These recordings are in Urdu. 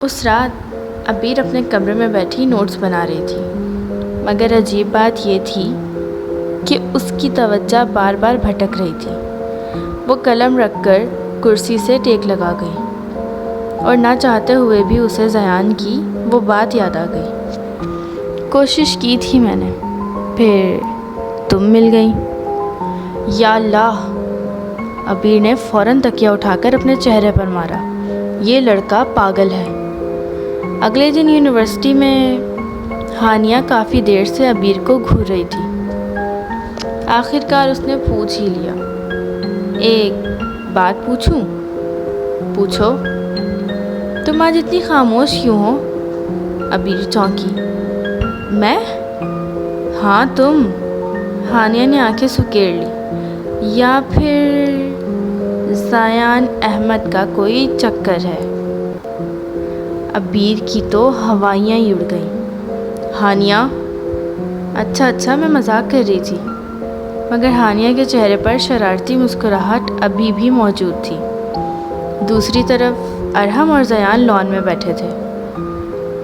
اس رات عبیر اپنے کمرے میں بیٹھی نوٹس بنا رہی تھی، مگر عجیب بات یہ تھی کہ اس کی توجہ بار بار بھٹک رہی تھی۔ وہ قلم رکھ کر کرسی سے ٹیک لگا گئی اور نہ چاہتے ہوئے بھی اسے زیان کی وہ بات یاد آ گئی۔ کوشش کی تھی میں نے، پھر تم مل گئی۔ یا اللہ! عبیر نے فوراً تکیہ اٹھا کر اپنے چہرے پر مارا۔ یہ لڑکا پاگل ہے۔ اگلے دن یونیورسٹی میں ہانیہ کافی دیر سے عبیر کو گھور رہی تھی۔ آخر کار اس نے پوچھ ہی لیا۔ ایک بات پوچھوں؟ پوچھو۔ تم آج اتنی خاموش کیوں ہو؟ عبیر چونکی۔ میں؟ ہاں تم۔ ہانیہ نے آنکھیں سکیڑ لی۔ یا پھر زیان احمد کا کوئی چکر ہے؟ عبیر کی تو ہوائیاں ہی اڑ گئیں۔ ہانیہ؟ اچھا میں مذاق کر رہی تھی، مگر ہانیہ کے چہرے پر شرارتی مسکراہٹ ابھی بھی موجود تھی۔ دوسری طرف ارحم اور زیان لان میں بیٹھے تھے۔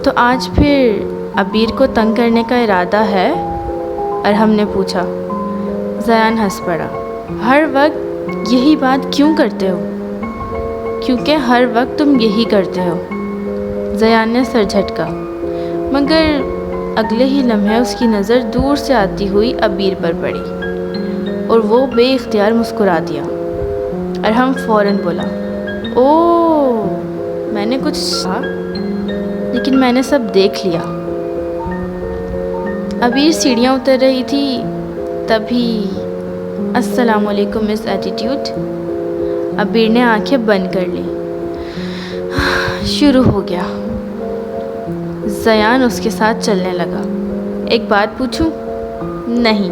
تو آج پھر عبیر کو تنگ کرنے کا ارادہ ہے؟ ارحم نے پوچھا۔ زیان ہنس پڑا۔ ہر وقت یہی بات کیوں کرتے ہو؟ کیونکہ ہر وقت تم یہی کرتے ہو۔ زیان نے سر جھٹکا، مگر اگلے ہی لمحے اس کی نظر دور سے آتی ہوئی عبیر پر پڑی اور وہ بے اختیار مسکرا دیا۔ ارحم فوراً بولا، اوہ! میں نے کچھ کہا، لیکن میں نے سب دیکھ لیا۔ عبیر سیڑھیاں اتر رہی تھی، تبھی السلام علیکم مس ایٹیٹیوڈ۔ عبیر نے آنکھیں بند کر لی۔ شروع ہو گیا۔ زیان اس کے ساتھ چلنے لگا۔ ایک بات پوچھوں؟ نہیں۔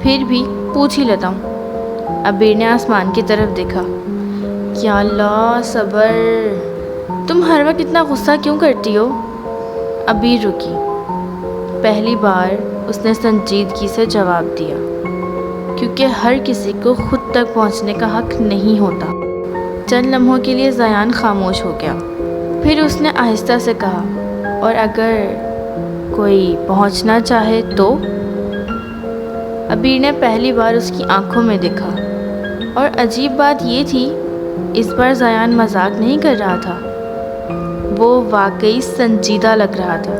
پھر بھی پوچھ ہی لیتا ہوں۔ عبیر نے آسمان کی طرف دیکھا۔ یا اللہ صبر! تم ہر وقت اتنا غصہ کیوں کرتی ہو؟ عبیر رکی۔ پہلی بار اس نے سنجیدگی سے جواب دیا، کیونکہ ہر کسی کو خود تک پہنچنے کا حق نہیں ہوتا۔ چند لمحوں کے لیے زیان خاموش ہو گیا، پھر اس نے آہستہ سے کہا، اور اگر کوئی پہنچنا چاہے تو؟ عبیر نے پہلی بار اس کی آنکھوں میں دیکھا، اور عجیب بات یہ تھی، اس بار زیان مذاق نہیں کر رہا تھا، وہ واقعی سنجیدہ لگ رہا تھا۔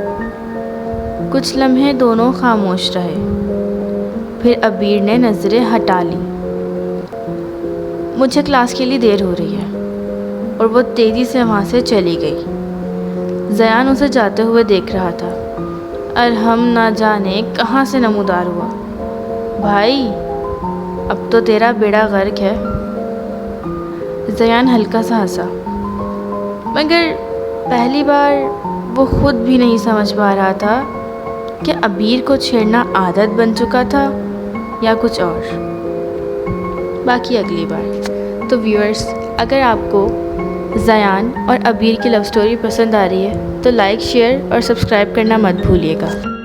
کچھ لمحے دونوں خاموش رہے، پھر عبیر نے نظریں ہٹا لی۔ مجھے کلاس کے لیے دیر ہو رہی ہے، اور وہ تیزی سے وہاں سے چلی گئی۔ زیان اسے جاتے ہوئے دیکھ رہا تھا۔ ارحم نہ جانے کہاں سے نمودار ہوا۔ بھائی، اب تو تیرا بیڑا غرق ہے۔ زیان ہلکا سا ہنسا، مگر پہلی بار وہ خود بھی نہیں سمجھ پا رہا تھا کہ عبیر کو چھیڑنا عادت بن چکا تھا یا کچھ اور۔ باقی اگلی بار۔ تو ویورز، اگر آپ کو زیان اور عبیر کی لو سٹوری پسند آ رہی ہے تو لائک، شیئر اور سبسکرائب کرنا مت بھولیے گا۔